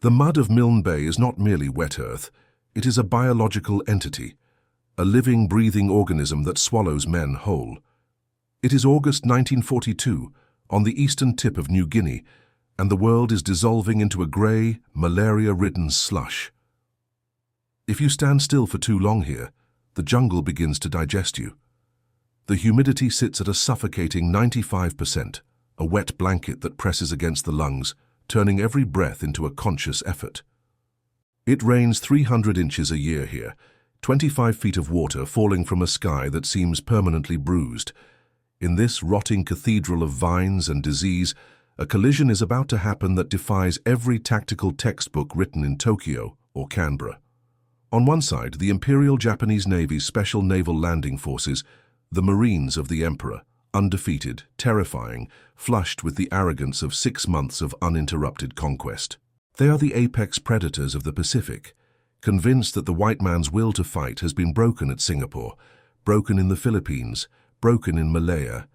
The mud of Milne Bay is not merely wet earth, it is a biological entity, a living, breathing organism that swallows men whole. It is August 1942, on the eastern tip of New Guinea, and the world is dissolving into a grey, malaria-ridden slush. If you stand still for too long here, the jungle begins to digest you. The humidity sits at a suffocating 95%, a wet blanket that presses against the lungs, turning every breath into a conscious effort. It rains 300 inches a year here, 25 feet of water falling from a sky that seems permanently bruised. In this rotting cathedral of vines and disease, a collision is about to happen that defies every tactical textbook written in Tokyo or Canberra. On one side, the Imperial Japanese Navy's Special Naval Landing Forces, the Marines of the Emperor, undefeated, terrifying, flushed with the arrogance of 6 months of uninterrupted conquest. They are the apex predators of the Pacific, convinced that the white man's will to fight has been broken at Singapore, broken in the Philippines, broken in Malaya.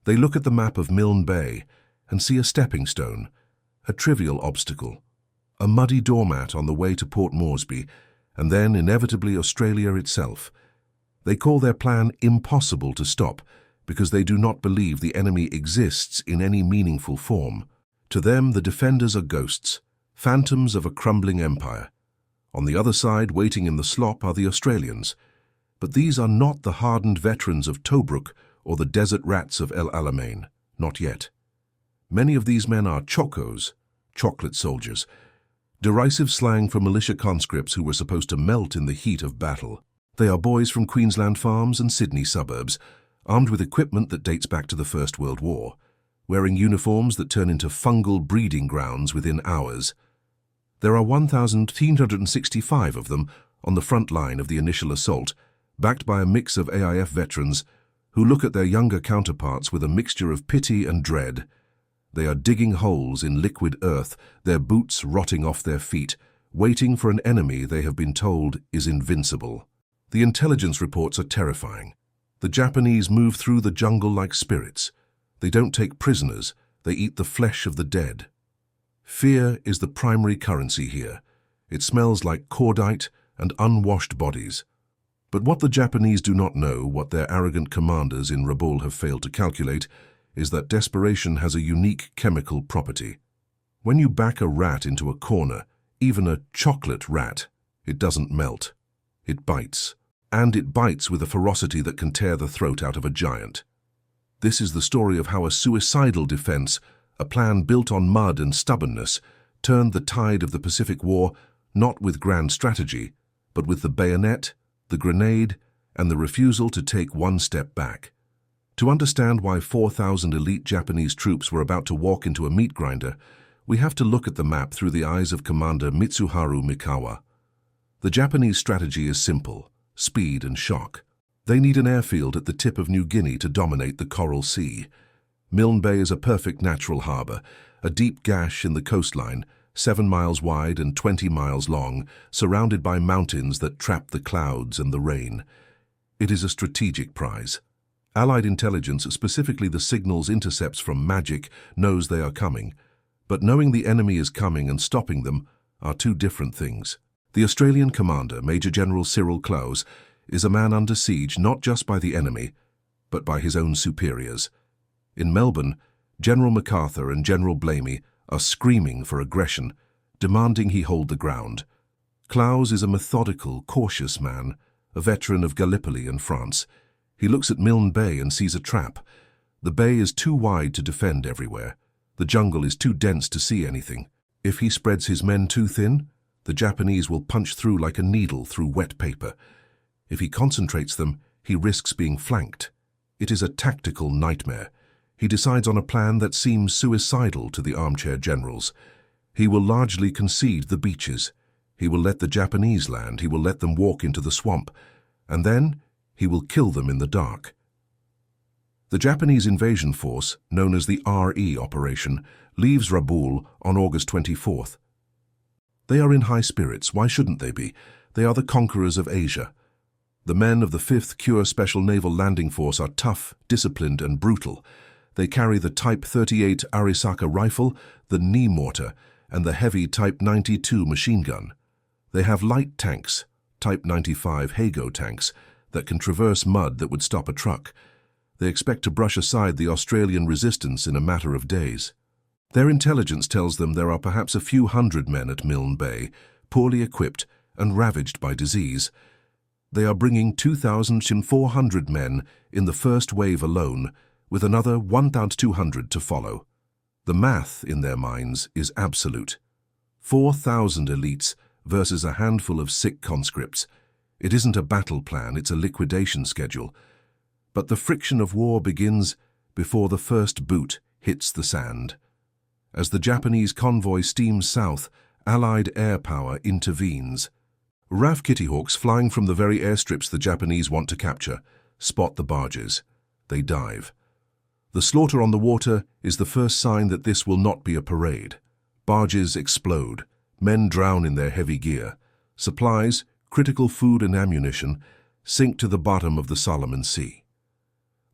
They look at the map of Milne Bay and see a stepping stone, a trivial obstacle, a muddy doormat on the way to Port Moresby, and then inevitably Australia itself. They call their plan impossible to stop because they do not believe the enemy exists in any meaningful form. To them, the defenders are ghosts, phantoms of a crumbling empire. On the other side, waiting in the slop, are the Australians. But these are not the hardened veterans of Tobruk or the desert rats of El Alamein, not yet. Many of these men are chocos, chocolate soldiers, derisive slang for militia conscripts who were supposed to melt in the heat of battle. They are boys from Queensland farms and Sydney suburbs, armed with equipment that dates back to the First World War, wearing uniforms that turn into fungal breeding grounds within hours. There are 1,365 of them on the front line of the initial assault, backed by a mix of AIF veterans who look at their younger counterparts with a mixture of pity and dread. They are digging holes in liquid earth, their boots rotting off their feet, waiting for an enemy they have been told is invincible. The intelligence reports are terrifying. The Japanese move through the jungle like spirits. They don't take prisoners, they eat the flesh of the dead. Fear is the primary currency here. It smells like cordite and unwashed bodies. But what the Japanese do not know, what their arrogant commanders in Rabaul have failed to calculate, is that desperation has a unique chemical property. When you back a rat into a corner, even a chocolate rat, it doesn't melt. It bites. And it bites with a ferocity that can tear the throat out of a giant. This is the story of how a suicidal defense, a plan built on mud and stubbornness, turned the tide of the Pacific War not with grand strategy, but with the bayonet, the grenade, and the refusal to take one step back. To understand why 4,000 elite Japanese troops were about to walk into a meat grinder, we have to look at the map through the eyes of Commander Mitsuharu Mikawa. The Japanese strategy is simple: speed and shock. They need an airfield at the tip of New Guinea to dominate the Coral Sea. Milne Bay is a perfect natural harbour, a deep gash in the coastline, 7 miles wide and 20 miles long, surrounded by mountains that trap the clouds and the rain. It is a strategic prize. Allied intelligence, specifically the signals intercepts from Magic, knows they are coming. But knowing the enemy is coming and stopping them are two different things. The Australian commander, Major General Cyril Claus, is a man under siege not just by the enemy, but by his own superiors. In Melbourne, General MacArthur and General Blamey are screaming for aggression, demanding he hold the ground. Claus is a methodical, cautious man, a veteran of Gallipoli and France. He looks at Milne Bay and sees a trap. The bay is too wide to defend everywhere. The jungle is too dense to see anything. If he spreads his men too thin, the Japanese will punch through like a needle through wet paper. If he concentrates them, he risks being flanked. It is a tactical nightmare. He decides on a plan that seems suicidal to the armchair generals. He will largely concede the beaches. He will let the Japanese land. He will let them walk into the swamp. And then he will kill them in the dark. The Japanese invasion force, known as the RE operation, leaves Rabaul on August 24th. They are in high spirits. Why shouldn't they be? They are the conquerors of Asia. The men of the 5th Kure Special Naval Landing Force are tough, disciplined, and brutal. They carry the Type 38 Arisaka rifle, the knee mortar, and the heavy Type 92 machine gun. They have light tanks, Type 95 Hago tanks, that can traverse mud that would stop a truck. They expect to brush aside the Australian resistance in a matter of days. Their intelligence tells them there are perhaps a few hundred men at Milne Bay, poorly equipped and ravaged by disease. They are bringing 2,400 men in the first wave alone, with another 1,200 to follow. The math in their minds is absolute. 4,000 elites versus a handful of sick conscripts. It isn't a battle plan, it's a liquidation schedule. But the friction of war begins before the first boot hits the sand. As the Japanese convoy steams south, Allied air power intervenes. RAF Kittyhawks flying from the very airstrips the Japanese want to capture spot the barges. They dive. The slaughter on the water is the first sign that this will not be a parade. Barges explode. Men drown in their heavy gear. Supplies, critical food and ammunition, sink to the bottom of the Solomon Sea.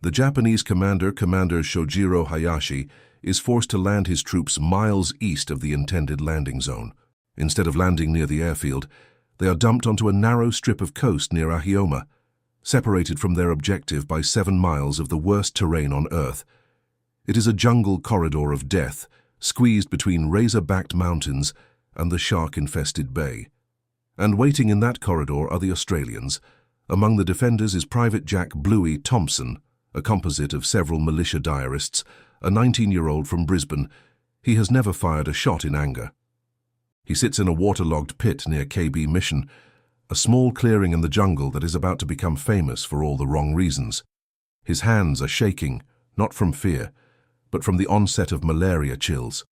The Japanese Commander Shojiro Hayashi, is forced to land his troops miles east of the intended landing zone. Instead of landing near the airfield, they are dumped onto a narrow strip of coast near Ahioma, separated from their objective by 7 miles of the worst terrain on Earth. It is a jungle corridor of death, squeezed between razor-backed mountains and the shark-infested bay. And waiting in that corridor are the Australians. Among the defenders is Private Jack Bluey Thompson, a composite of several militia diarists, a 19-year-old from Brisbane. He has never fired a shot in anger. He sits in a waterlogged pit near KB Mission, a small clearing in the jungle that is about to become famous for all the wrong reasons. His hands are shaking, not from fear, but from the onset of malaria chills.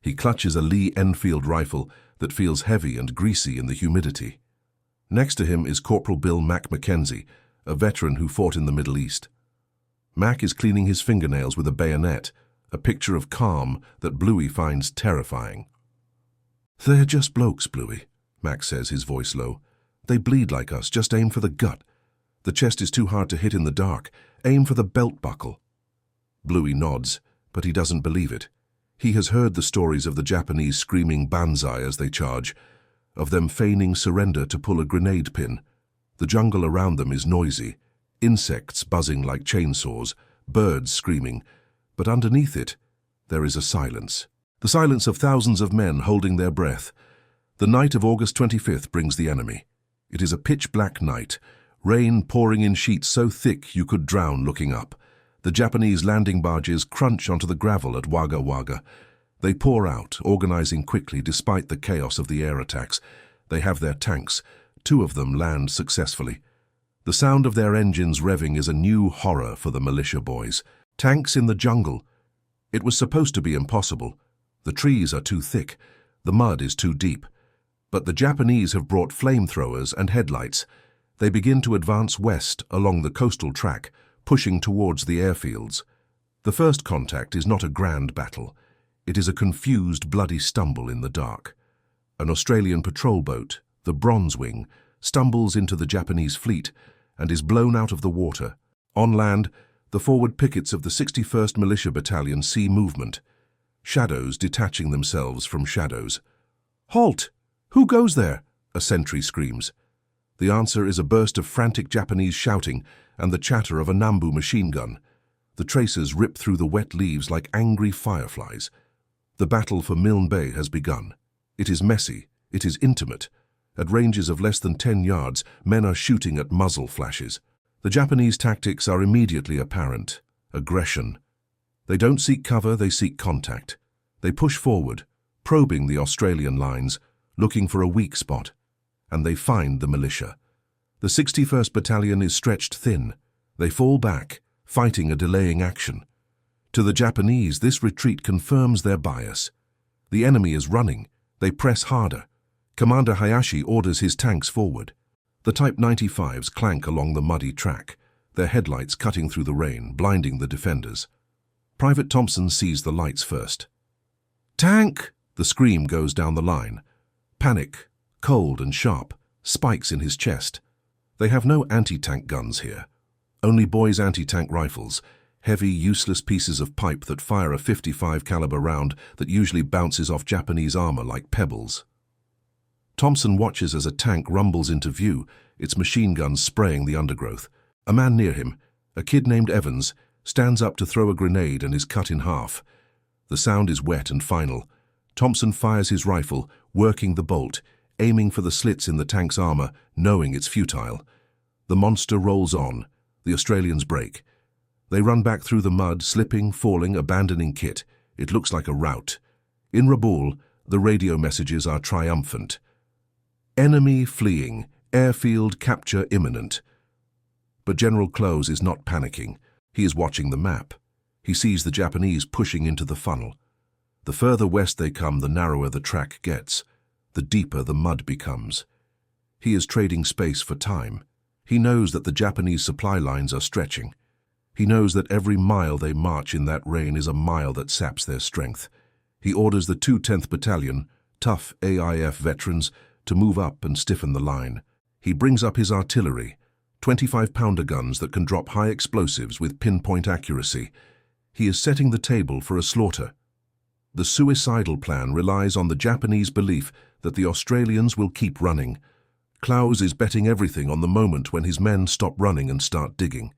He clutches a Lee Enfield rifle that feels heavy and greasy in the humidity. Next to him is Corporal Bill Mac Mackenzie, a veteran who fought in the Middle East. Mac is cleaning his fingernails with a bayonet, a picture of calm that Bluey finds terrifying. "They're just blokes, Bluey," Mac says, his voice low. "They bleed like us, just aim for the gut. The chest is too hard to hit in the dark. Aim for the belt buckle." Bluey nods, but he doesn't believe it. He has heard the stories of the Japanese screaming banzai as they charge, of them feigning surrender to pull a grenade pin. The jungle around them is noisy, insects buzzing like chainsaws, birds screaming, but underneath it, there is a silence. The silence of thousands of men holding their breath. The night of August 25th brings the enemy. It is a pitch-black night, rain pouring in sheets so thick you could drown looking up. The Japanese landing barges crunch onto the gravel at Wagga Wagga. They pour out, organizing quickly despite the chaos of the air attacks. They have their tanks. 2 of them land successfully. The sound of their engines revving is a new horror for the militia boys. Tanks in the jungle. It was supposed to be impossible. The trees are too thick. The mud is too deep. But the Japanese have brought flamethrowers and headlights. They begin to advance west along the coastal track, pushing towards the airfields. The first contact is not a grand battle. It is a confused, bloody stumble in the dark. An Australian patrol boat, the Bronzewing, stumbles into the Japanese fleet and is blown out of the water. On land, the forward pickets of the 61st Militia Battalion see movement. Shadows detaching themselves from shadows. "Halt! Who goes there?" a sentry screams. The answer is a burst of frantic Japanese shouting and the chatter of a Nambu machine gun. The tracers rip through the wet leaves like angry fireflies. The battle for Milne Bay has begun. It is messy. It is intimate. At ranges of less than 10 yards, men are shooting at muzzle flashes. The Japanese tactics are immediately apparent. Aggression. They don't seek cover, they seek contact. They push forward, probing the Australian lines, looking for a weak spot. And they find the militia. The 61st Battalion is stretched thin. They fall back, fighting a delaying action. To the Japanese, this retreat confirms their bias. The enemy is running. They press harder. Commander Hayashi orders his tanks forward. The Type 95s clank along the muddy track, their headlights cutting through the rain, blinding the defenders. Private Thompson sees the lights first. "Tank!" The scream goes down the line. Panic, cold and sharp, spikes in his chest. They have no anti-tank guns here. Only boys' anti-tank rifles. heavy, useless pieces of pipe that fire a 55 caliber round that usually bounces off Japanese armor like pebbles. Thompson watches as a tank rumbles into view, its machine guns spraying the undergrowth. A man near him, a kid named Evans, stands up to throw a grenade and is cut in half. The sound is wet and final. Thompson fires his rifle, working the bolt, aiming for the slits in the tank's armor, knowing it's futile. The monster rolls on. The Australians break. They run back through the mud, slipping, falling, abandoning kit. It looks like a rout. In Rabaul, the radio messages are triumphant. Enemy fleeing, airfield capture imminent. But General Close is not panicking. He is watching the map. He sees the Japanese pushing into the funnel. The further west they come, the narrower the track gets, the deeper the mud becomes. He is trading space for time. He knows that the Japanese supply lines are stretching. He knows that every mile they march in that rain is a mile that saps their strength. He orders the 210th Battalion, tough AIF veterans, to move up and stiffen the line. He brings up his artillery, 25-pounder guns that can drop high explosives with pinpoint accuracy. He is setting the table for a slaughter. The Suicidal plan relies on the Japanese belief that the Australians will keep running. Clowes is betting everything on the moment when his men stop running and start digging.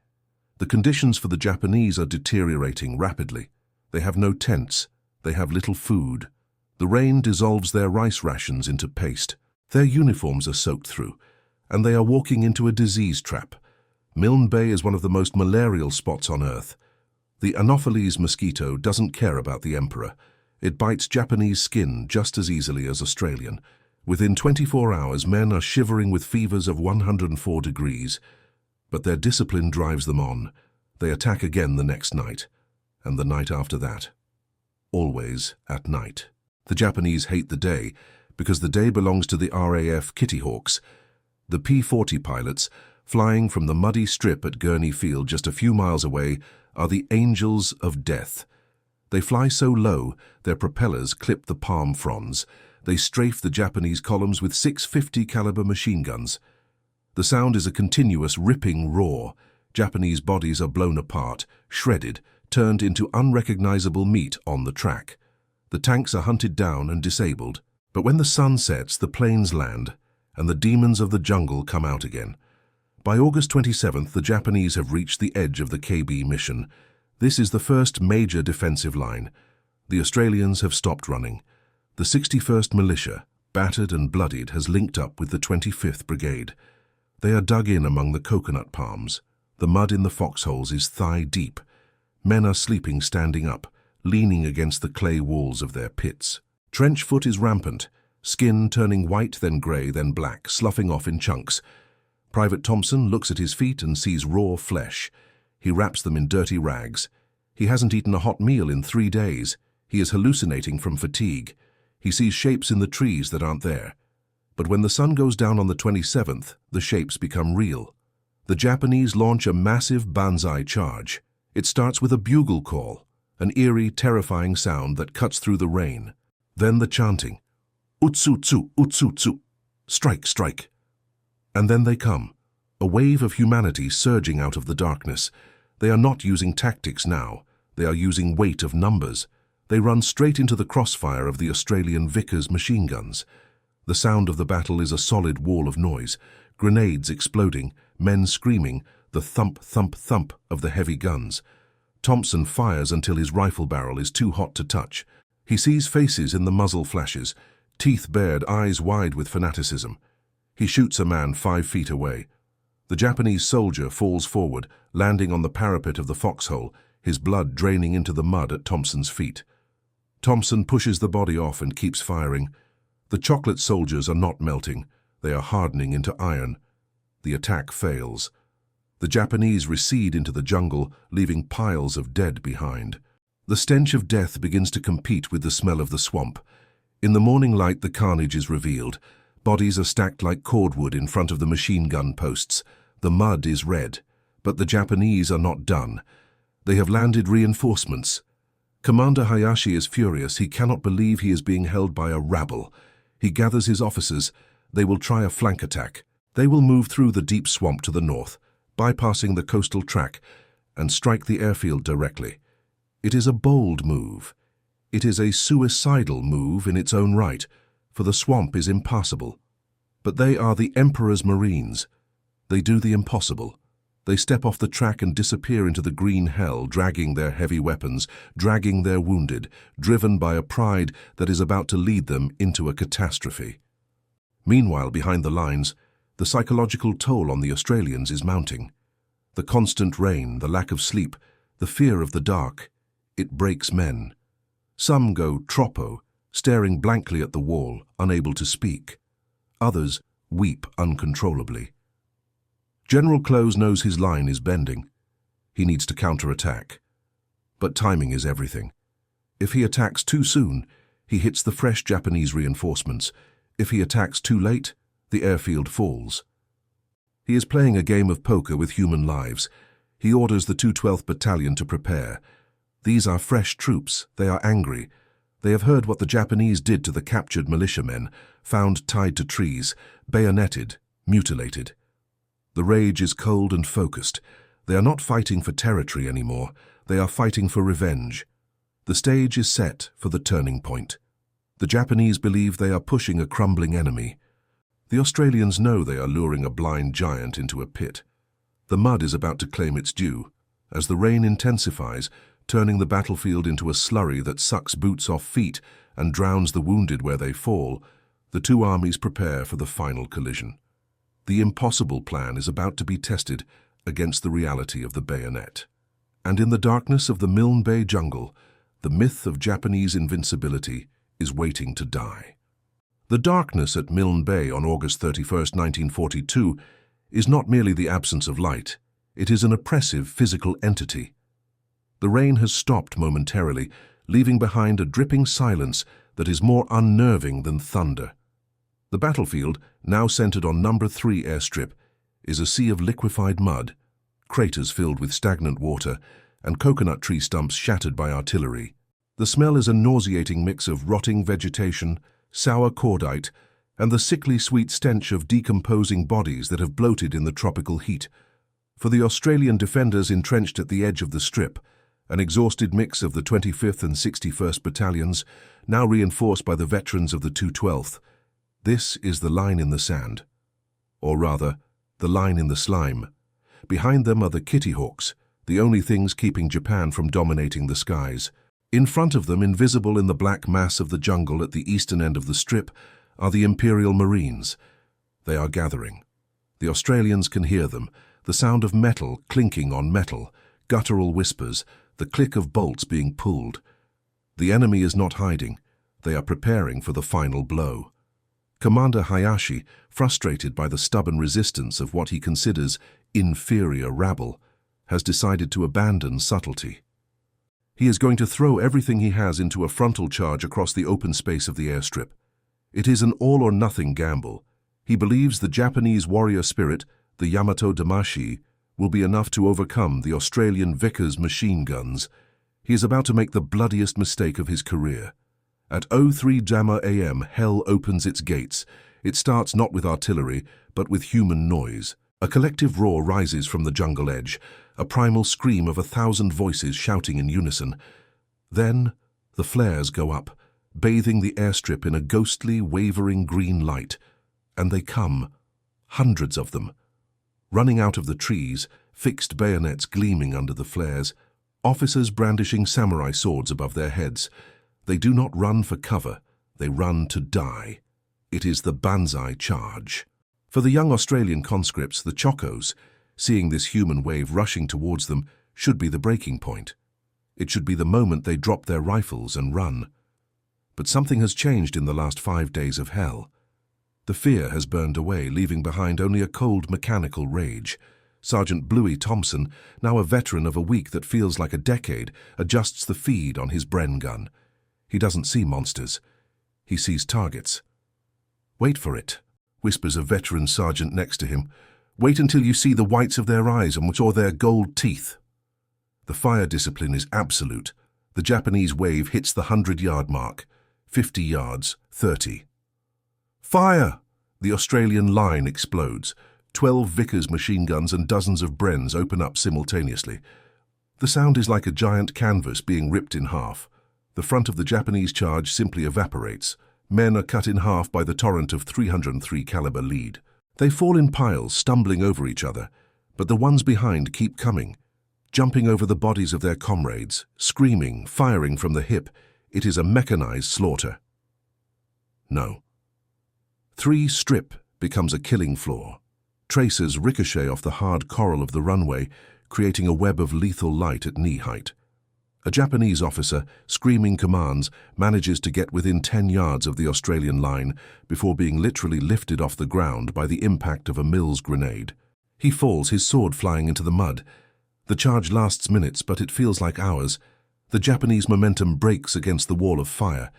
The conditions for the Japanese are deteriorating rapidly. They have no tents. They have little food. The rain dissolves their rice rations into paste. Their uniforms are soaked through, and they are walking into a disease trap. Milne Bay is one of the most malarial spots on Earth. The Anopheles mosquito doesn't care about the emperor. It bites Japanese skin just as easily as Australian. Within 24 hours, men are shivering with fevers of 104 degrees. But their discipline drives them on. They attack again the next night, and the night after that. Always at night. The Japanese hate the day, because the day belongs to the RAF Kitty Hawks. The P-40 pilots, flying from the muddy strip at Guinea Field just a few miles away, are the angels of death. They fly so low, their propellers clip the palm fronds. They strafe the Japanese columns with 650 caliber machine guns. The sound is a continuous ripping roar. Japanese bodies are blown apart, shredded, turned into unrecognizable meat on the track. The tanks are hunted down and disabled. But when the sun sets, the planes land, and the demons of the jungle come out again. By August 27th, the Japanese have reached the edge of the KB mission. This is the first major defensive line. The Australians have stopped running. The 61st Militia, battered and bloodied, has linked up with the 25th Brigade. They are dug in among the coconut palms. The mud in the foxholes is thigh-deep. Men are sleeping standing up, leaning against the clay walls of their pits. Trench foot is rampant, skin turning white, then grey, then black, sloughing off in chunks. Private Thompson looks at his feet and sees raw flesh. He wraps them in dirty rags. He hasn't eaten a hot meal in 3 days. He is hallucinating from fatigue. He sees shapes in the trees that aren't there. But when the sun goes down on the 27th, the shapes become real. The Japanese launch a massive banzai charge. It starts with a bugle call, an eerie, terrifying sound that cuts through the rain. Then the chanting, "Utsutsu, utsutsu," strike, strike. And then they come, a wave of humanity surging out of the darkness. They are not using tactics now. They are using weight of numbers. They run straight into the crossfire of the Australian Vickers machine guns. The sound of the battle is a solid wall of noise, grenades exploding, men screaming, the thump, thump, thump of the heavy guns. Thompson fires until his rifle barrel is too hot to touch. He sees faces in the muzzle flashes, teeth bared, eyes wide with fanaticism. He shoots a man 5 feet away. The Japanese soldier falls forward, landing on the parapet of the foxhole, his blood draining into the mud at Thompson's feet. Thompson pushes the body off and keeps firing. The chocolate soldiers are not melting. They are hardening into iron. The attack fails. The Japanese recede into the jungle, leaving piles of dead behind. The stench of death begins to compete with the smell of the swamp. In the morning light, the carnage is revealed. Bodies are stacked like cordwood in front of the machine gun posts. The mud is red. But the Japanese are not done. They have landed reinforcements. Commander Hayashi is furious. He cannot believe he is being held by a rabble. He gathers his officers. They will try a flank attack. They will move through the deep swamp to the north, bypassing the coastal track, and strike the airfield directly. It is a bold move. It is a suicidal move in its own right, for the swamp is impassable. But they are the Emperor's Marines. They do the impossible. They step off the track and disappear into the green hell, dragging their heavy weapons, dragging their wounded, driven by a pride that is about to lead them into a catastrophe. Meanwhile, behind the lines, the psychological toll on the Australians is mounting. The constant rain, the lack of sleep, the fear of the dark, it breaks men. Some go troppo, staring blankly at the wall, unable to speak. Others weep uncontrollably. General Close knows his line is bending. He needs to counterattack. But timing is everything. If he attacks too soon, he hits the fresh Japanese reinforcements. If he attacks too late, the airfield falls. He is playing a game of poker with human lives. He orders the 212th Battalion to prepare. These are fresh troops. They are angry. They have heard what the Japanese did to the captured militiamen, found tied to trees, bayoneted, mutilated. The rage is cold and focused. They are not fighting for territory anymore. They are fighting for revenge. The stage is set for the turning point. The Japanese believe they are pushing a crumbling enemy. The Australians know they are luring a blind giant into a pit. The mud is about to claim its due. As the rain intensifies, turning the battlefield into a slurry that sucks boots off feet and drowns the wounded where they fall, the two armies prepare for the final collision. The impossible plan is about to be tested against the reality of the bayonet. And in the darkness of the Milne Bay jungle, the myth of Japanese invincibility is waiting to die. The darkness at Milne Bay on August 31st, 1942, is not merely the absence of light. It is an oppressive physical entity. The rain has stopped momentarily, leaving behind a dripping silence that is more unnerving than thunder. The battlefield, now centered on No. 3 airstrip, is a sea of liquefied mud, craters filled with stagnant water, and coconut tree stumps shattered by artillery. The smell is a nauseating mix of rotting vegetation, sour cordite, and the sickly sweet stench of decomposing bodies that have bloated in the tropical heat. For the Australian defenders entrenched at the edge of the strip, an exhausted mix of the 25th and 61st Battalions, now reinforced by the veterans of the 212th, this is the line in the sand. Or rather, the line in the slime. Behind them are the Kitty Hawks, the only things keeping Japan from dominating the skies. In front of them, invisible in the black mass of the jungle at the eastern end of the strip, are the Imperial Marines. They are gathering. The Australians can hear them, the sound of metal clinking on metal, guttural whispers, the click of bolts being pulled. The enemy is not hiding. They are preparing for the final blow. Commander Hayashi, frustrated by the stubborn resistance of what he considers inferior rabble, has decided to abandon subtlety. He is going to throw everything he has into a frontal charge across the open space of the airstrip. It is an all-or-nothing gamble. He believes the Japanese warrior spirit, the Yamato Damashi, will be enough to overcome the Australian Vickers machine guns. He is about to make the bloodiest mistake of his career. At 03 Jammer AM, hell opens its gates. It starts not with artillery, but with human noise. A collective roar rises from the jungle edge, a primal scream of 1,000 voices shouting in unison. Then, the flares go up, bathing the airstrip in a ghostly, wavering green light. And they come, hundreds of them. Running out of the trees, fixed bayonets gleaming under the flares, officers brandishing samurai swords above their heads. They do not run for cover, they run to die. It is the banzai charge. For the young Australian conscripts, the Chocos, seeing this human wave rushing towards them, should be the breaking point. It should be the moment they drop their rifles and run. But something has changed in the last 5 days of hell. The fear has burned away, leaving behind only a cold mechanical rage. Sergeant Bluey Thompson, now a veteran of a week that feels like a decade, adjusts the feed on his Bren gun. He doesn't see monsters. He sees targets. "Wait for it," whispers a veteran sergeant next to him. "Wait until you see the whites of their eyes or their gold teeth." The fire discipline is absolute. The Japanese wave hits the 100-yard mark. 50 yards, 30. Fire! The Australian line explodes. 12 Vickers machine guns and dozens of Brens open up simultaneously. The sound is like a giant canvas being ripped in half. The front of the Japanese charge simply evaporates. Men are cut in half by the torrent of 303 caliber lead. They fall in piles, stumbling over each other, but the ones behind keep coming, jumping over the bodies of their comrades, screaming, firing from the hip. It is a mechanized slaughter. No. 3 strip becomes a killing floor. Tracers ricochet off the hard coral of the runway, creating a web of lethal light at knee height. A Japanese officer, screaming commands, manages to get within 10 yards of the Australian line before being literally lifted off the ground by the impact of a Mills grenade. He falls, his sword flying into the mud. The charge lasts minutes, but it feels like hours. The Japanese momentum breaks against the wall of fire.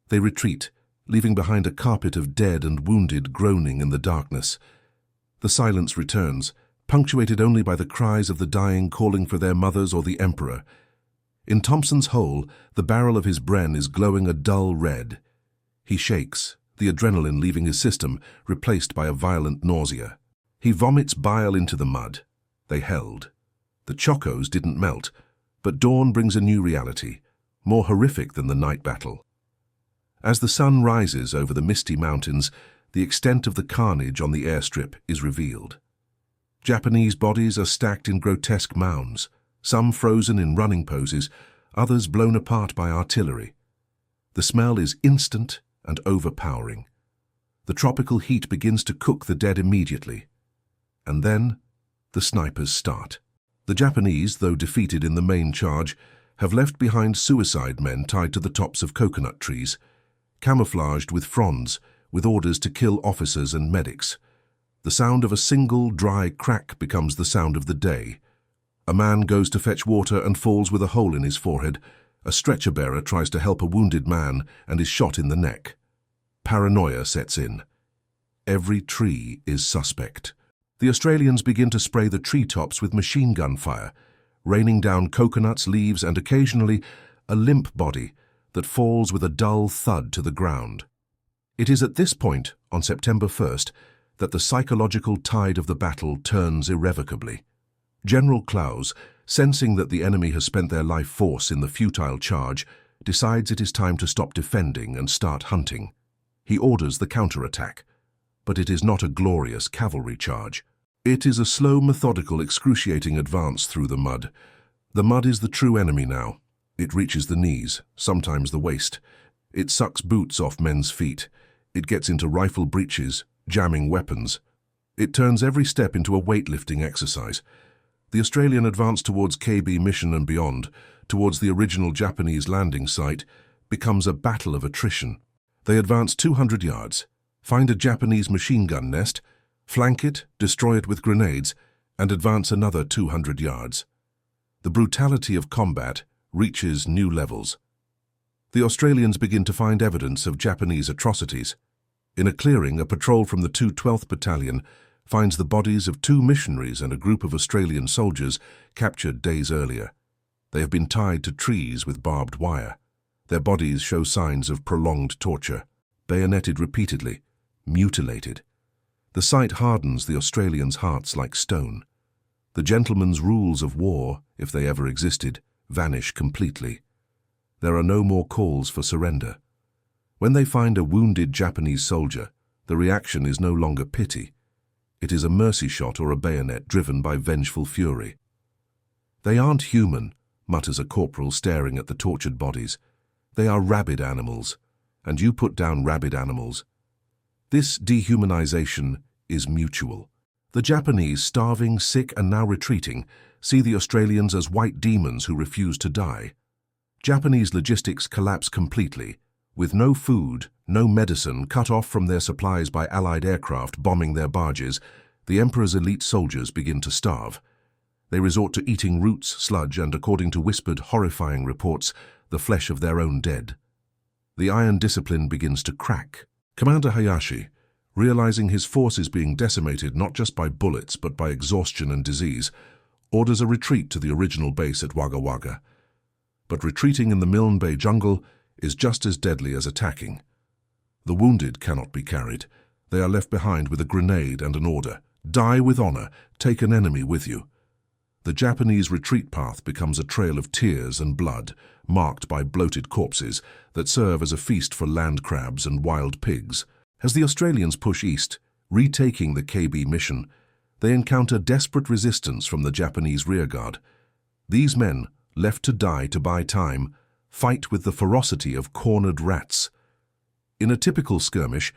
They retreat, leaving behind a carpet of dead and wounded groaning in the darkness. The silence returns, punctuated only by the cries of the dying calling for their mothers or the Emperor. In Thompson's hole, the barrel of his Bren is glowing a dull red. He shakes, the adrenaline leaving his system, replaced by a violent nausea. He vomits bile into the mud. They held. The chocos didn't melt, but dawn brings a new reality, more horrific than the night battle. As the sun rises over the misty mountains, the extent of the carnage on the airstrip is revealed. Japanese bodies are stacked in grotesque mounds, some frozen in running poses, others blown apart by artillery. The smell is instant and overpowering. The tropical heat begins to cook the dead immediately. And then, the snipers start. The Japanese, though defeated in the main charge, have left behind suicide men tied to the tops of coconut trees, camouflaged with fronds, with orders to kill officers and medics. The sound of a single dry crack becomes the sound of the day. A man goes to fetch water and falls with a hole in his forehead. A stretcher-bearer tries to help a wounded man and is shot in the neck. Paranoia sets in. Every tree is suspect. The Australians begin to spray the treetops with machine gun fire, raining down coconuts, leaves, and occasionally a limp body that falls with a dull thud to the ground. It is at this point, on September 1st, that the psychological tide of the battle turns irrevocably. General Clowes, sensing that the enemy has spent their life force in the futile charge, decides it is time to stop defending and start hunting. He orders the counterattack, but it is not a glorious cavalry charge. It is a slow, methodical, excruciating advance through the mud. The mud is the true enemy now. It reaches the knees, sometimes the waist. It sucks boots off men's feet. It gets into rifle breeches, jamming weapons. It turns every step into a weightlifting exercise. The Australian advance towards KB Mission and beyond, towards the original Japanese landing site, becomes a battle of attrition. They advance 200 yards, find a Japanese machine gun nest, flank it, destroy it with grenades, and advance another 200 yards. The brutality of combat reaches new levels. The Australians begin to find evidence of Japanese atrocities. In a clearing, a patrol from the 212th Battalion finds the bodies of 2 missionaries and a group of Australian soldiers captured days earlier. They have been tied to trees with barbed wire. Their bodies show signs of prolonged torture, bayoneted repeatedly, mutilated. The sight hardens the Australians' hearts like stone. The gentleman's rules of war, if they ever existed, vanish completely. There are no more calls for surrender. When they find a wounded Japanese soldier, the reaction is no longer pity. It is a mercy shot or a bayonet driven by vengeful fury. "They aren't human," mutters a corporal staring at the tortured bodies. "They are rabid animals, and you put down rabid animals." This dehumanization is mutual. The Japanese, starving, sick, and now retreating, see the Australians as white demons who refuse to die. Japanese logistics collapse completely. With no food, no medicine, cut off from their supplies by Allied aircraft bombing their barges, the Emperor's elite soldiers begin to starve. They resort to eating roots, sludge, and, according to whispered, horrifying reports, the flesh of their own dead. The iron discipline begins to crack. Commander Hayashi, realizing his force is being decimated not just by bullets but by exhaustion and disease, orders a retreat to the original base at Wagga Wagga. But retreating in the Milne Bay jungle is just as deadly as attacking. The wounded cannot be carried. They are left behind with a grenade and an order. Die with honor. Take an enemy with you. The Japanese retreat path becomes a trail of tears and blood, marked by bloated corpses that serve as a feast for land crabs and wild pigs. As the Australians push east, retaking the KB mission, they encounter desperate resistance from the Japanese rearguard. These men, left to die to buy time, fight with the ferocity of cornered rats. In a typical skirmish,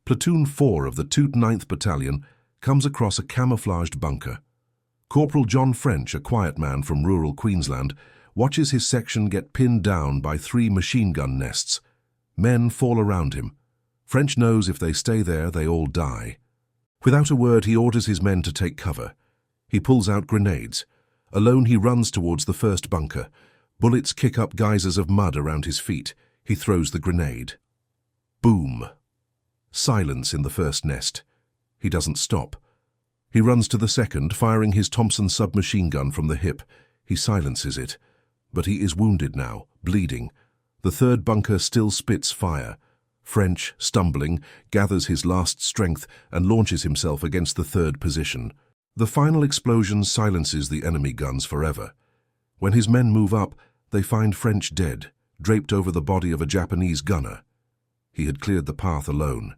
Platoon 4 of the 2nd Battalion comes across a camouflaged bunker. Corporal John French, a quiet man from rural Queensland, watches his section get pinned down by 3 machine gun nests. Men fall around him. French knows if they stay there, they all die. Without a word, he orders his men to take cover. He pulls out grenades. Alone, he runs towards the first bunker. Bullets kick up geysers of mud around his feet. He throws the grenade. Boom. Silence in the first nest. He doesn't stop. He runs to the second, firing his Thompson submachine gun from the hip. He silences it. But he is wounded now, bleeding. The third bunker still spits fire. French, stumbling, gathers his last strength and launches himself against the third position. The final explosion silences the enemy guns forever. When his men move up, they find French dead, draped over the body of a Japanese gunner. He had cleared the path alone.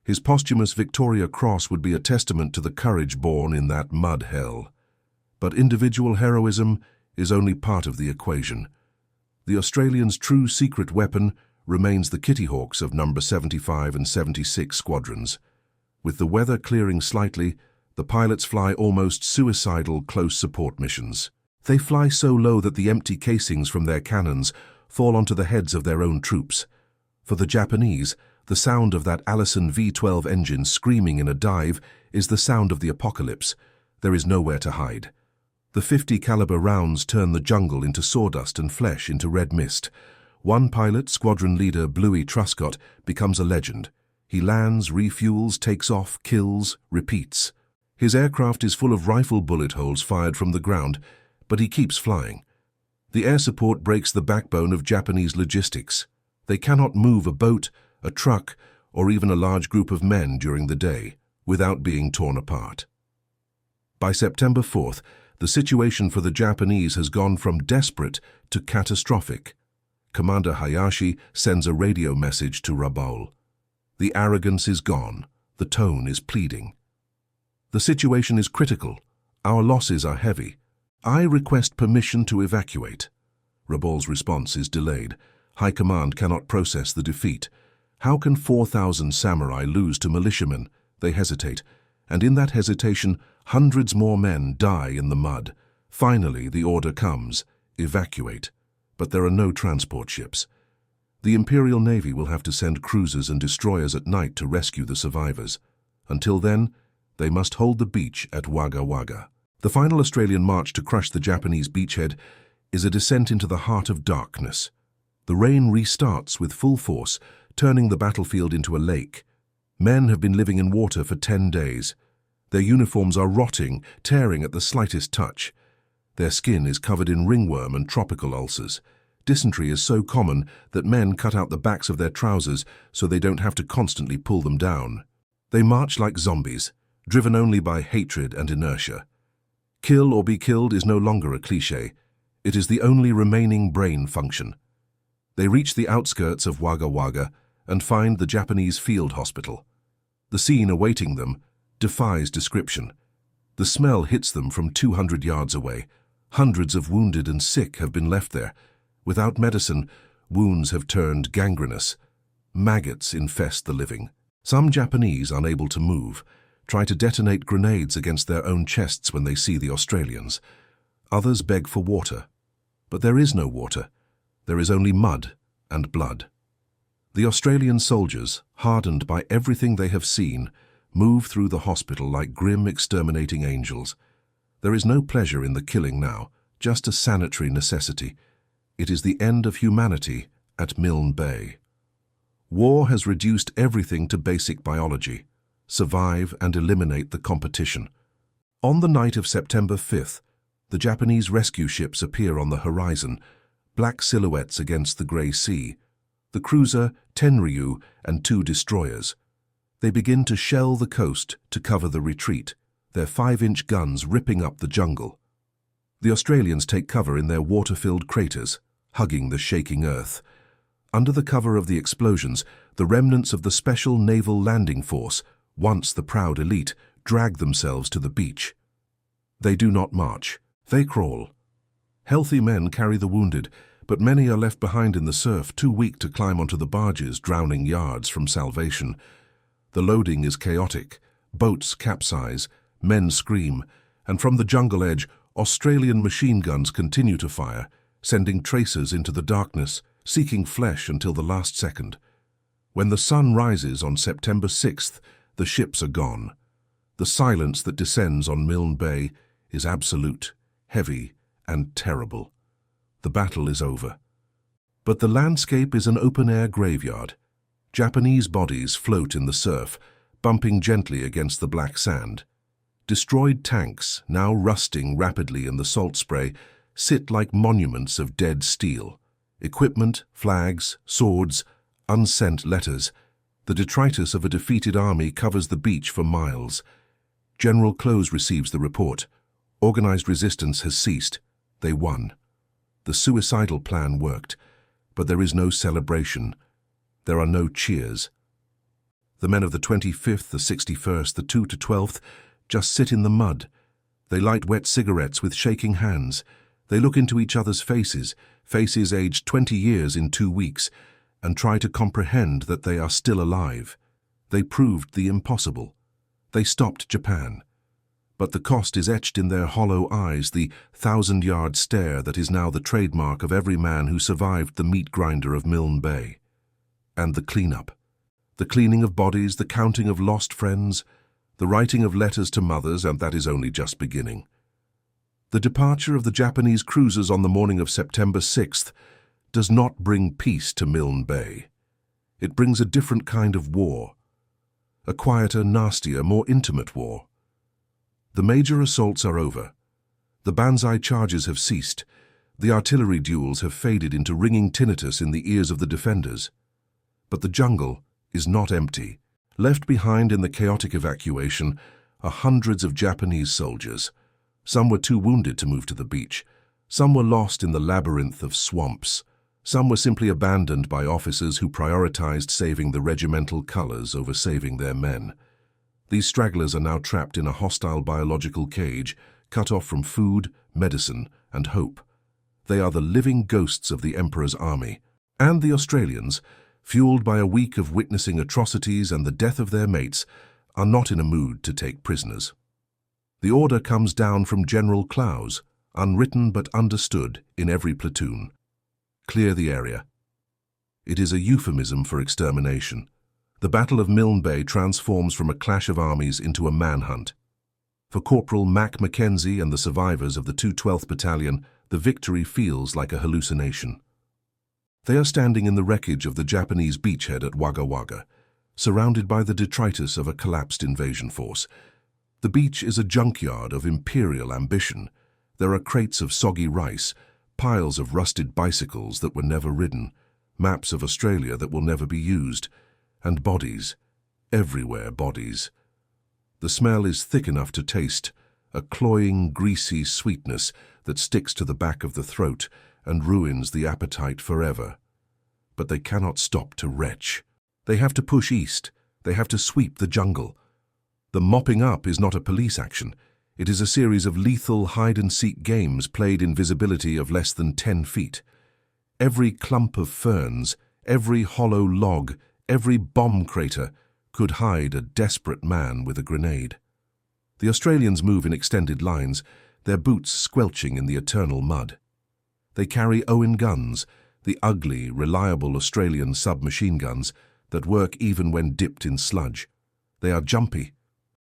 His posthumous Victoria Cross would be a testament to the courage born in that mud hell. But individual heroism is only part of the equation. The Australians' true secret weapon remains the Kitty Hawks of No. 75 and 76 squadrons. With the weather clearing slightly, the pilots fly almost suicidal close support missions. They fly so low that the empty casings from their cannons fall onto the heads of their own troops. For the Japanese, the sound of that Allison V-12 engine screaming in a dive is the sound of the apocalypse. There is nowhere to hide. The 50 caliber rounds turn the jungle into sawdust and flesh into red mist. One pilot, squadron leader Bluey Truscott, becomes a legend. He lands, refuels, takes off, kills, repeats. His aircraft is full of rifle bullet holes fired from the ground, but he keeps flying. The air support breaks the backbone of Japanese logistics. They cannot move a boat, a truck, or even a large group of men during the day without being torn apart. By September 4th, the situation for the Japanese has gone from desperate to catastrophic. Commander Hayashi sends a radio message to Rabaul. The arrogance is gone. The tone is pleading. The situation is critical. Our losses are heavy. I request permission to evacuate. Rabaul's response is delayed. High Command cannot process the defeat. How can 4,000 samurai lose to militiamen? They hesitate, and in that hesitation, hundreds more men die in the mud. Finally, the order comes: evacuate. But there are no transport ships. The Imperial Navy will have to send cruisers and destroyers at night to rescue the survivors. Until then, they must hold the beach at Wagga Wagga. The final Australian march to crush the Japanese beachhead is a descent into the heart of darkness. The rain restarts with full force, turning the battlefield into a lake. Men have been living in water for 10 days. Their uniforms are rotting, tearing at the slightest touch. Their skin is covered in ringworm and tropical ulcers. Dysentery is so common that men cut out the backs of their trousers so they don't have to constantly pull them down. They march like zombies, driven only by hatred and inertia. Kill or be killed is no longer a cliché. It is the only remaining brain function. They reach the outskirts of Wagga Wagga and find the Japanese field hospital. The scene awaiting them defies description. The smell hits them from 200 yards away. Hundreds of wounded and sick have been left there. Without medicine, wounds have turned gangrenous. Maggots infest the living. Some Japanese, unable to move, try to detonate grenades against their own chests when they see the Australians. Others beg for water. But there is no water. There is only mud and blood. The Australian soldiers, hardened by everything they have seen, move through the hospital like grim, exterminating angels. There is no pleasure in the killing now, just a sanitary necessity. It is the end of humanity at Milne Bay. War has reduced everything to basic biology: survive and eliminate the competition. On the night of September 5th, the Japanese rescue ships appear on the horizon, black silhouettes against the grey sea. The cruiser, Tenryu, and 2 destroyers. They begin to shell the coast to cover the retreat, their 5-inch guns ripping up the jungle. The Australians take cover in their water-filled craters, hugging the shaking earth. Under the cover of the explosions, the remnants of the Special Naval Landing Force, once the proud elite, drag themselves to the beach. They do not march, they crawl. Healthy men carry the wounded, but many are left behind in the surf, too weak to climb onto the barges, drowning yards from salvation. The loading is chaotic. Boats capsize, men scream, and from the jungle edge, Australian machine guns continue to fire, sending tracers into the darkness, seeking flesh until the last second. When the sun rises on September 6th, the ships are gone. The silence that descends on Milne Bay is absolute, heavy, and terrible. The battle is over. But the landscape is an open-air graveyard. Japanese bodies float in the surf, bumping gently against the black sand. Destroyed tanks, now rusting rapidly in the salt spray, sit like monuments of dead steel. Equipment, flags, swords, unsent letters. The detritus of a defeated army covers the beach for miles. General Close receives the report. Organized resistance has ceased. They won. The suicidal plan worked, but there is no celebration. There are no cheers. The men of the 25th, the 61st, the 2 to 12th just sit in the mud. They light wet cigarettes with shaking hands. They look into each other's faces, faces aged 20 years in 2 weeks, and try to comprehend that they are still alive. They proved the impossible. They stopped Japan. But the cost is etched in their hollow eyes, the 1,000-yard stare that is now the trademark of every man who survived the meat grinder of Milne Bay. And the cleanup. The cleaning of bodies, the counting of lost friends, the writing of letters to mothers, and that is only just beginning. The departure of the Japanese cruisers on the morning of September 6th does not bring peace to Milne Bay. It brings a different kind of war. A quieter, nastier, more intimate war. The major assaults are over. The banzai charges have ceased. The artillery duels have faded into ringing tinnitus in the ears of the defenders. But the jungle is not empty. Left behind in the chaotic evacuation are hundreds of Japanese soldiers. Some were too wounded to move to the beach. Some were lost in the labyrinth of swamps. Some were simply abandoned by officers who prioritized saving the regimental colors over saving their men. These stragglers are now trapped in a hostile biological cage, cut off from food, medicine, and hope. They are the living ghosts of the Emperor's army. And the Australians, fueled by a week of witnessing atrocities and the death of their mates, are not in a mood to take prisoners. The order comes down from General Close, unwritten but understood in every platoon. Clear the area. It is a euphemism for extermination. The Battle of Milne Bay transforms from a clash of armies into a manhunt. For Corporal Mac Mackenzie and the survivors of the 212th Battalion, the victory feels like a hallucination. They are standing in the wreckage of the Japanese beachhead at Wagga Wagga, surrounded by the detritus of a collapsed invasion force. The beach is a junkyard of imperial ambition. There are crates of soggy rice, piles of rusted bicycles that were never ridden, maps of Australia that will never be used, and bodies, everywhere bodies. The smell is thick enough to taste, a cloying, greasy sweetness that sticks to the back of the throat and ruins the appetite forever. But they cannot stop to retch. They have to push east. They have to sweep the jungle. The mopping up is not a police action. It is a series of lethal hide-and-seek games played in visibility of less than 10 feet. Every clump of ferns, every hollow log, every bomb crater could hide a desperate man with a grenade. The Australians move in extended lines, their boots squelching in the eternal mud. They carry Owen guns, the ugly, reliable Australian submachine guns that work even when dipped in sludge. They are jumpy.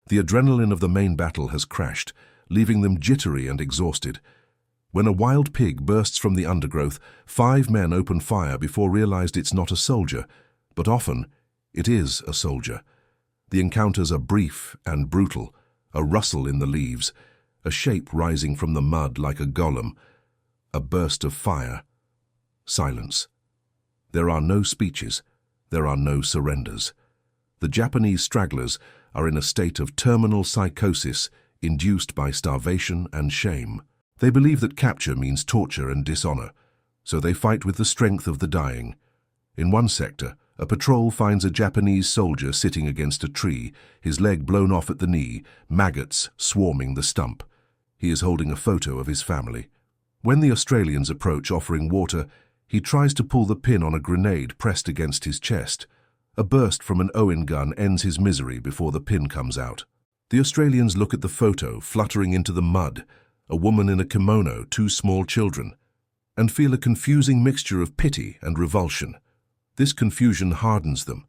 The adrenaline of the main battle has crashed, leaving them jittery and exhausted. When a wild pig bursts from the undergrowth, 5 men open fire before realized it's not a soldier, but often it is a soldier. The encounters are brief and brutal, a rustle in the leaves, a shape rising from the mud like a golem, a burst of fire. Silence. There are no speeches. There are no surrenders. The Japanese stragglers are in a state of terminal psychosis induced by starvation and shame. They believe that capture means torture and dishonor, so they fight with the strength of the dying. In one sector, a patrol finds a Japanese soldier sitting against a tree, his leg blown off at the knee, maggots swarming the stump. He is holding a photo of his family. When the Australians approach offering water, he tries to pull the pin on a grenade pressed against his chest. A burst from an Owen gun ends his misery before the pin comes out. The Australians look at the photo, fluttering into the mud, a woman in a kimono, two small children, and feel a confusing mixture of pity and revulsion. This confusion hardens them.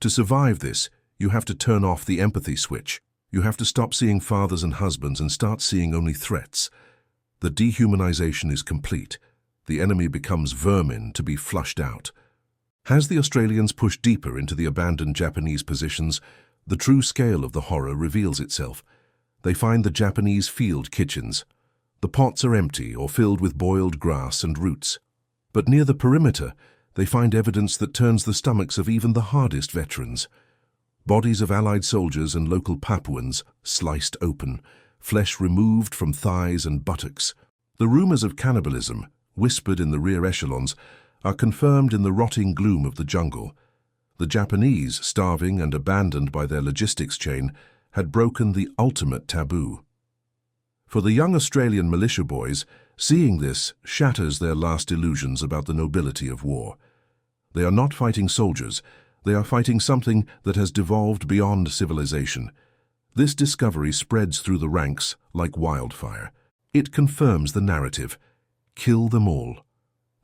To survive this, you have to turn off the empathy switch. You have to stop seeing fathers and husbands and start seeing only threats. The dehumanization is complete. The enemy becomes vermin to be flushed out. As the Australians push deeper into the abandoned Japanese positions, the true scale of the horror reveals itself. They find the Japanese field kitchens. The pots are empty or filled with boiled grass and roots. But near the perimeter, they find evidence that turns the stomachs of even the hardest veterans. Bodies of Allied soldiers and local Papuans sliced open, flesh removed from thighs and buttocks. The rumors of cannibalism, whispered in the rear echelons, are confirmed in the rotting gloom of the jungle. The Japanese, starving and abandoned by their logistics chain, had broken the ultimate taboo. For the young Australian militia boys, seeing this shatters their last illusions about the nobility of war. They are not fighting soldiers, they are fighting something that has devolved beyond civilization. This discovery spreads through the ranks like wildfire. It confirms the narrative: kill them all.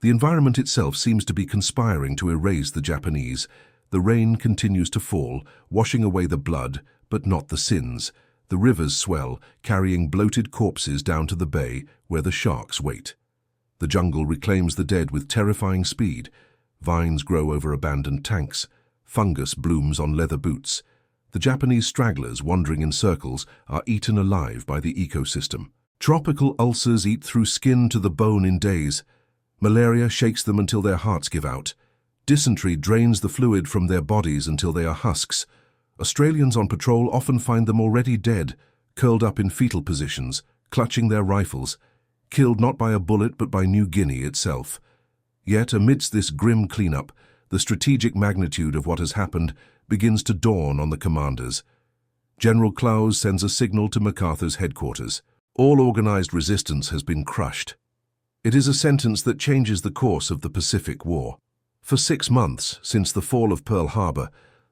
The environment itself seems to be conspiring to erase the Japanese. The rain continues to fall, washing away the blood, but not the sins. The rivers swell, carrying bloated corpses down to the bay where the sharks wait. The jungle reclaims the dead with terrifying speed. Vines grow over abandoned tanks. Fungus blooms on leather boots. The Japanese stragglers wandering in circles are eaten alive by the ecosystem. Tropical ulcers eat through skin to the bone in days. Malaria shakes them until their hearts give out. Dysentery drains the fluid from their bodies until they are husks. Australians on patrol often find them already dead, curled up in fetal positions, clutching their rifles, killed not by a bullet but by New Guinea itself. Yet amidst this grim cleanup, the strategic magnitude of what has happened begins to dawn on the commanders. General Clowes sends a signal to MacArthur's headquarters. All organized resistance has been crushed. It is a sentence that changes the course of the Pacific War. For 6 months, since the fall of Pearl Harbor,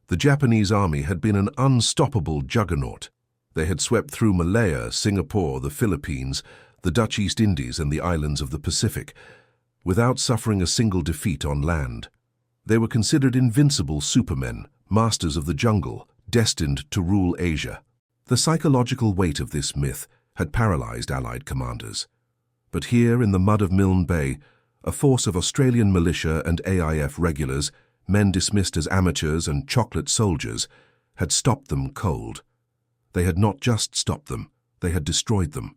the Japanese army had been an unstoppable juggernaut. They had swept through Malaya, Singapore, the Philippines, the Dutch East Indies and the islands of the Pacific, without suffering a single defeat on land. They were considered invincible supermen, masters of the jungle, destined to rule Asia. The psychological weight of this myth had paralyzed Allied commanders. But here in the mud of Milne Bay, a force of Australian militia and AIF regulars, men dismissed as amateurs and chocolate soldiers, had stopped them cold. They had not just stopped them, they had destroyed them.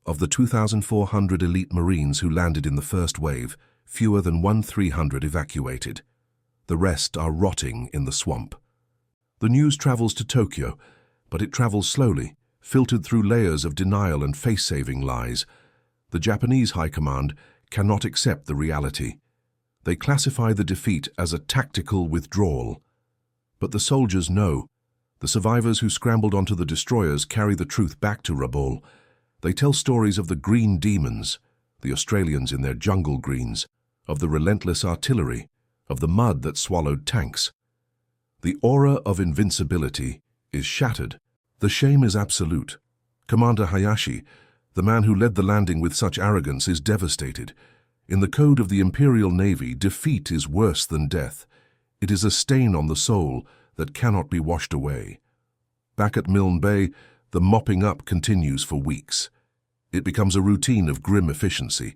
Of the 2,400 elite Marines who landed in the first wave, fewer than 1,300 evacuated. The rest are rotting in the swamp. The news travels to Tokyo, but it travels slowly, filtered through layers of denial and face-saving lies. The Japanese High Command cannot accept the reality. They classify the defeat as a tactical withdrawal. But the soldiers know. The survivors who scrambled onto the destroyers carry the truth back to Rabaul. They tell stories of the green demons, the Australians in their jungle greens, of the relentless artillery, of the mud that swallowed tanks. The aura of invincibility is shattered. The shame is absolute. Commander Hayashi, the man who led the landing with such arrogance, is devastated. In the code of the Imperial Navy, defeat is worse than death. It is a stain on the soul that cannot be washed away. Back at Milne Bay, the mopping up continues for weeks. It becomes a routine of grim efficiency.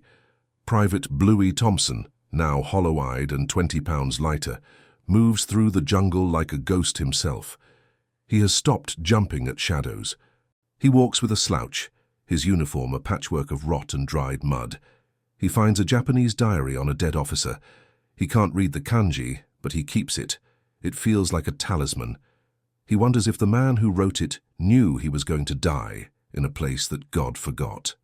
Private Bluey Thompson, now hollow-eyed and 20 pounds lighter, moves through the jungle like a ghost himself. He has stopped jumping at shadows. He walks with a slouch, his uniform a patchwork of rot and dried mud. He finds a Japanese diary on a dead officer. He can't read the kanji, but he keeps it. It feels like a talisman. He wonders if the man who wrote it knew he was going to die in a place that God forgot.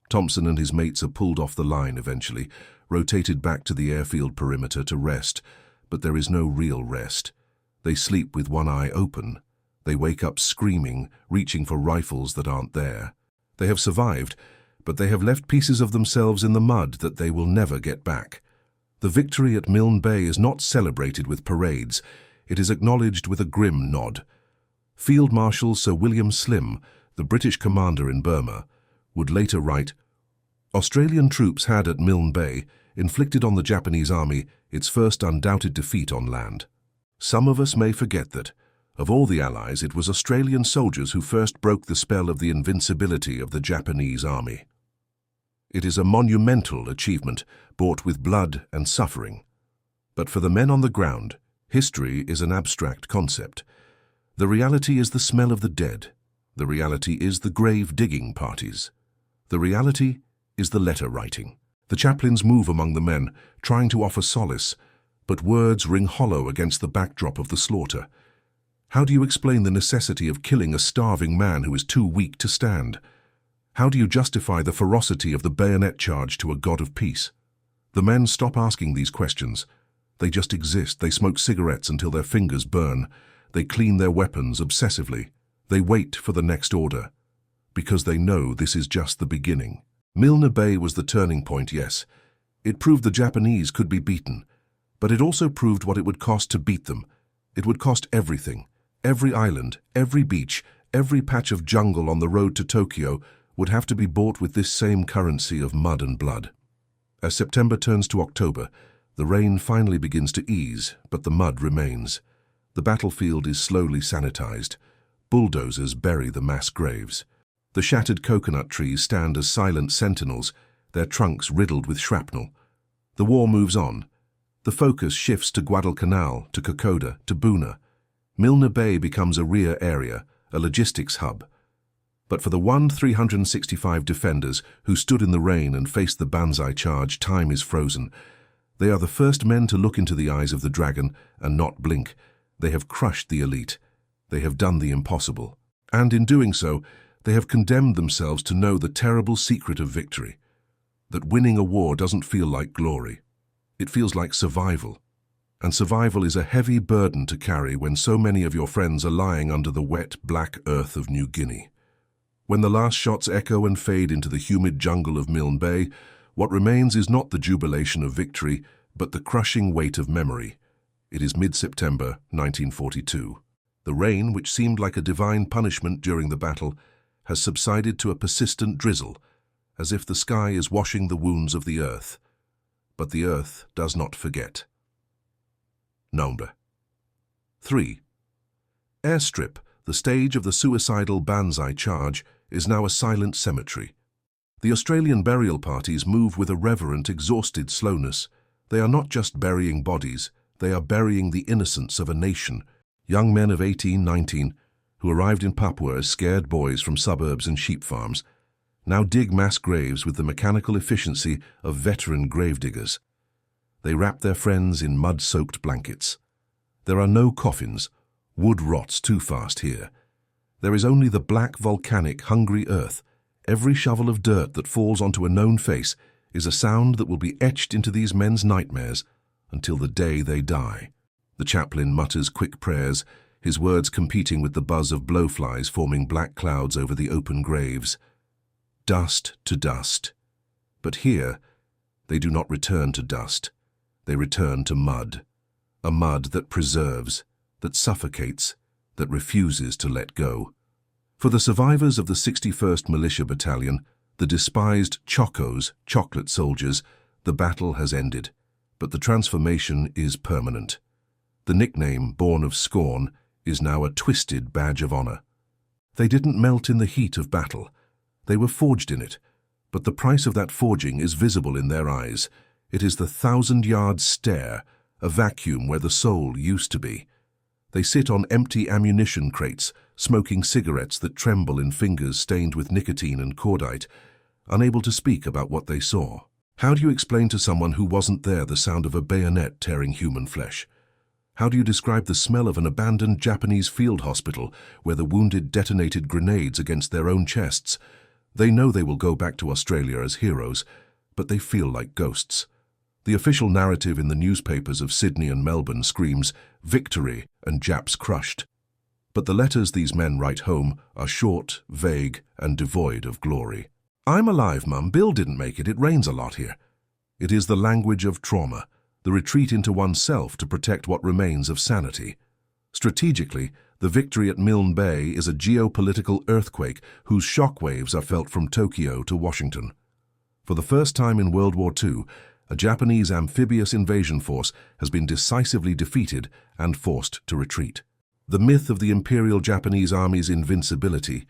Thompson and his mates are pulled off the line eventually, rotated back to the airfield perimeter to rest, but there is no real rest. They sleep with one eye open. They wake up screaming, reaching for rifles that aren't there. They have survived, but they have left pieces of themselves in the mud that they will never get back. The victory at Milne Bay is not celebrated with parades. It is acknowledged with a grim nod. Field Marshal Sir William Slim, the British commander in Burma, would later write, "Australian troops had at Milne Bay inflicted on the Japanese army its first undoubted defeat on land. Some of us may forget that, of all the Allies, it was Australian soldiers who first broke the spell of the invincibility of the Japanese army. It is a monumental achievement, bought with blood and suffering. But for the men on the ground, history is an abstract concept. The reality is the smell of the dead. The reality is the grave-digging parties. The reality is the letter-writing. The chaplains move among the men, trying to offer solace, but words ring hollow against the backdrop of the slaughter. How do you explain the necessity of killing a starving man who is too weak to stand? How do you justify the ferocity of the bayonet charge to a god of peace? The men stop asking these questions. They just exist. They smoke cigarettes until their fingers burn. They clean their weapons obsessively. They wait for the next order, because they know this is just the beginning. Milne Bay was the turning point, yes. It proved the Japanese could be beaten, but it also proved what it would cost to beat them. It would cost everything. Every island, every beach, every patch of jungle on the road to Tokyo would have to be bought with this same currency of mud and blood. As September turns to October, the rain finally begins to ease, but the mud remains. The battlefield is slowly sanitized. Bulldozers bury the mass graves. The shattered coconut trees stand as silent sentinels, their trunks riddled with shrapnel. The war moves on. The focus shifts to Guadalcanal, to Kokoda, to Buna. Milne Bay becomes a rear area, a logistics hub. But for the 365 defenders who stood in the rain and faced the Banzai charge, time is frozen. They are the first men to look into the eyes of the dragon and not blink. They have crushed the elite. They have done the impossible. And in doing so, they have condemned themselves to know the terrible secret of victory. That winning a war doesn't feel like glory. It feels like survival. And survival is a heavy burden to carry when so many of your friends are lying under the wet, black earth of New Guinea. When the last shots echo and fade into the humid jungle of Milne Bay, what remains is not the jubilation of victory, but the crushing weight of memory. It is mid-September 1942. The rain, which seemed like a divine punishment during the battle, has subsided to a persistent drizzle, as if the sky is washing the wounds of the earth. But the earth does not forget. Number 3. Airstrip, the stage of the suicidal Banzai charge, is now a silent cemetery. The Australian burial parties move with a reverent, exhausted slowness. They are not just burying bodies, they are burying the innocence of a nation. Young men of 18, 19, who arrived in Papua as scared boys from suburbs and sheep farms, now dig mass graves with the mechanical efficiency of veteran gravediggers. They wrap their friends in mud-soaked blankets. There are no coffins. Wood rots too fast here. There is only the black, volcanic, hungry earth. Every shovel of dirt that falls onto a known face is a sound that will be etched into these men's nightmares until the day they die. The chaplain mutters quick prayers, his words competing with the buzz of blowflies forming black clouds over the open graves. Dust to dust. But here, they do not return to dust. They return to mud. A mud that preserves, that suffocates, that refuses to let go. For the survivors of the 61st Militia Battalion, the despised Chocos, chocolate soldiers, the battle has ended, but the transformation is permanent. The nickname, born of scorn, is now a twisted badge of honor. They didn't melt in the heat of battle. They were forged in it, but the price of that forging is visible in their eyes. It is the 1,000-yard stare, a vacuum where the soul used to be. They sit on empty ammunition crates, smoking cigarettes that tremble in fingers stained with nicotine and cordite, unable to speak about what they saw. How do you explain to someone who wasn't there the sound of a bayonet tearing human flesh? How do you describe the smell of an abandoned Japanese field hospital where the wounded detonated grenades against their own chests? They know they will go back to Australia as heroes, but they feel like ghosts. The official narrative in the newspapers of Sydney and Melbourne screams victory and Japs crushed. But the letters these men write home are short, vague, and devoid of glory. "I'm alive, Mum. Bill didn't make it. It rains a lot here." It is the language of trauma, the retreat into oneself to protect what remains of sanity. Strategically, the victory at Milne Bay is a geopolitical earthquake whose shockwaves are felt from Tokyo to Washington. For the first time in World War II, a Japanese amphibious invasion force has been decisively defeated and forced to retreat. The myth of the Imperial Japanese Army's invincibility,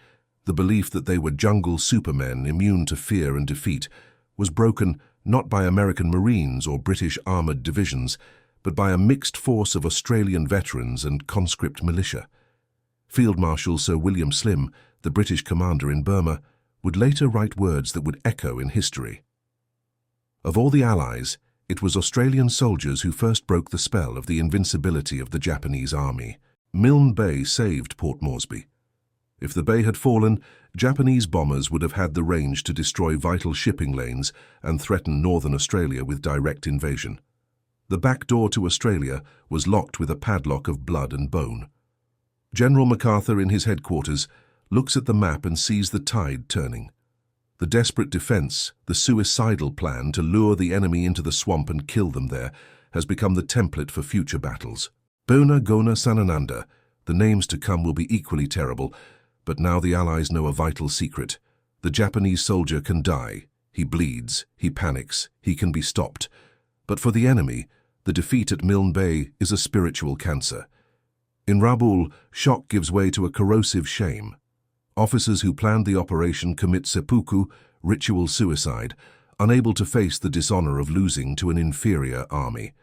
the belief that they were jungle supermen immune to fear and defeat, was broken not by American Marines or British armoured divisions, but by a mixed force of Australian veterans and conscript militia. Field Marshal Sir William Slim, the British commander in Burma, would later write words that would echo in history. Of all the Allies, it was Australian soldiers who first broke the spell of the invincibility of the Japanese army. Milne Bay saved Port Moresby. If the bay had fallen, Japanese bombers would have had the range to destroy vital shipping lanes and threaten northern Australia with direct invasion. The back door to Australia was locked with a padlock of blood and bone. General MacArthur in his headquarters looks at the map and sees the tide turning. The desperate defence, the suicidal plan to lure the enemy into the swamp and kill them there, has become the template for future battles. Bona Gona Sanananda, the names to come will be equally terrible, but now the Allies know a vital secret. The Japanese soldier can die. He bleeds, he panics, he can be stopped. But for the enemy, the defeat at Milne Bay is a spiritual cancer. In Rabaul, shock gives way to a corrosive shame. Officers who planned the operation commit seppuku, ritual suicide, unable to face the dishonor of losing to an inferior army.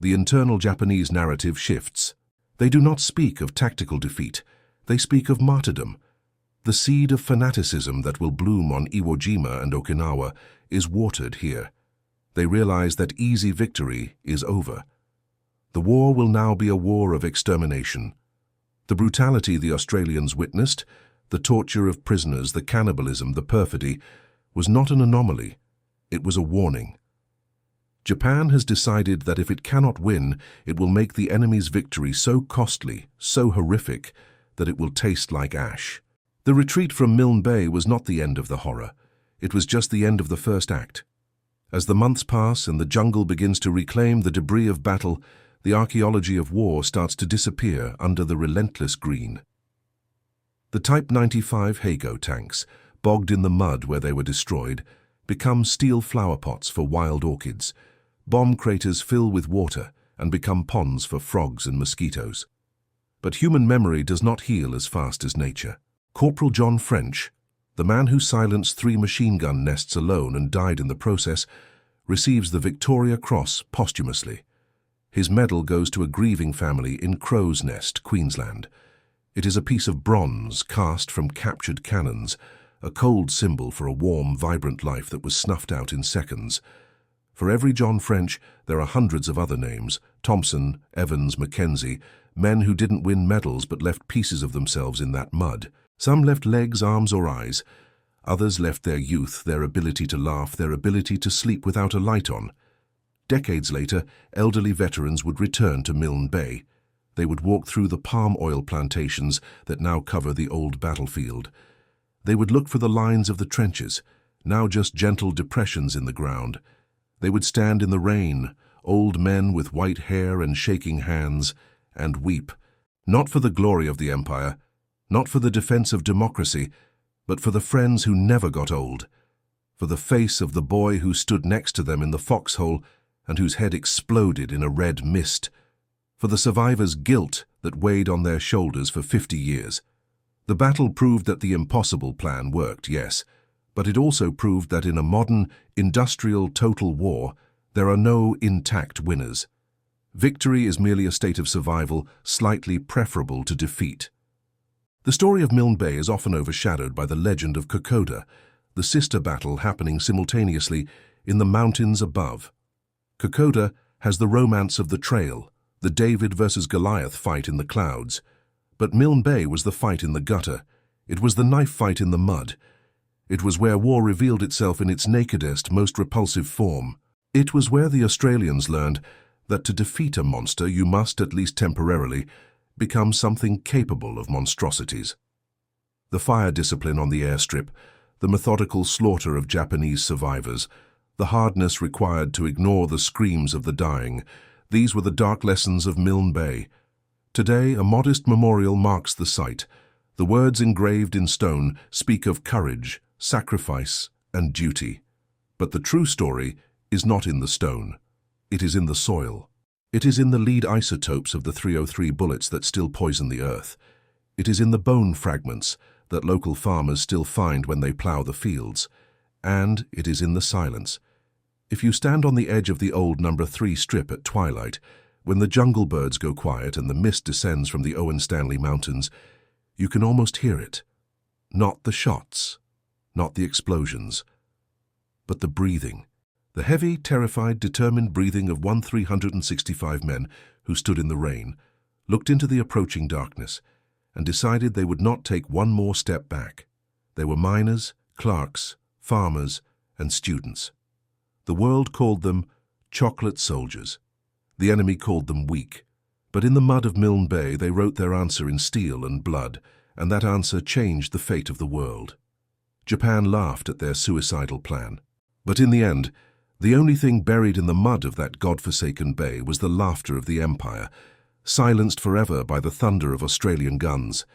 The internal Japanese narrative shifts. They do not speak of tactical defeat. They speak of martyrdom. The seed of fanaticism that will bloom on Iwo Jima and Okinawa is watered here. They realize that easy victory is over. The war will now be a war of extermination. The brutality the Australians witnessed, the torture of prisoners, the cannibalism, the perfidy, was not an anomaly. It was a warning. Japan has decided that if it cannot win, it will make the enemy's victory so costly, so horrific, that it will taste like ash. The retreat from Milne Bay was not the end of the horror. It was just the end of the first act. As the months pass and the jungle begins to reclaim the debris of battle, the archaeology of war starts to disappear under the relentless green. The Type 95 Hago tanks, bogged in the mud where they were destroyed, become steel flower pots for wild orchids. Bomb craters fill with water and become ponds for frogs and mosquitoes. But human memory does not heal as fast as nature. Corporal John French, the man who silenced 3 machine gun nests alone and died in the process, receives the Victoria Cross posthumously. His medal goes to a grieving family in Crow's Nest, Queensland. It is a piece of bronze cast from captured cannons, a cold symbol for a warm, vibrant life that was snuffed out in seconds. For every John French, there are hundreds of other names: Thompson, Evans, Mackenzie, men who didn't win medals but left pieces of themselves in that mud. Some left legs, arms, or eyes. Others left their youth, their ability to laugh, their ability to sleep without a light on. Decades later, elderly veterans would return to Milne Bay. They would walk through the palm oil plantations that now cover the old battlefield. They would look for the lines of the trenches, now just gentle depressions in the ground. They would stand in the rain, old men with white hair and shaking hands, and weep, not for the glory of the empire, not for the defense of democracy, but for the friends who never got old, for the face of the boy who stood next to them in the foxhole and whose head exploded in a red mist, for the survivors' guilt that weighed on their shoulders for 50 years. The battle proved that the impossible plan worked, yes, but it also proved that in a modern, industrial total war, there are no intact winners. Victory is merely a state of survival, slightly preferable to defeat. The story of Milne Bay is often overshadowed by the legend of Kokoda, the sister battle happening simultaneously in the mountains above. Kokoda has the romance of the trail, the David versus Goliath fight in the clouds. But Milne Bay was the fight in the gutter. It was the knife fight in the mud. It was where war revealed itself in its nakedest, most repulsive form. It was where the Australians learned that to defeat a monster you must, at least temporarily, become something capable of monstrosities. The fire discipline on the airstrip, the methodical slaughter of Japanese survivors, the hardness required to ignore the screams of the dying, these were the dark lessons of Milne Bay. Today, a modest memorial marks the site. The words engraved in stone speak of courage, sacrifice, and duty. But the true story is not in the stone. It is in the soil. It is in the lead isotopes of the 303 bullets that still poison the earth. It is in the bone fragments that local farmers still find when they plough the fields. And it is in the silence. If you stand on the edge of the old No. 3 strip at twilight, when the jungle birds go quiet and the mist descends from the Owen Stanley Mountains, you can almost hear it. Not the shots, not the explosions, but the breathing. The heavy, terrified, determined breathing of 365 men who stood in the rain, looked into the approaching darkness, and decided they would not take one more step back. They were miners, clerks, farmers, and students. The world called them chocolate soldiers. The enemy called them weak. But in the mud of Milne Bay they wrote their answer in steel and blood, and that answer changed the fate of the world. Japan laughed at their suicidal plan. But in the end, the only thing buried in the mud of that God-forsaken bay was the laughter of the Empire, silenced forever by the thunder of Australian guns.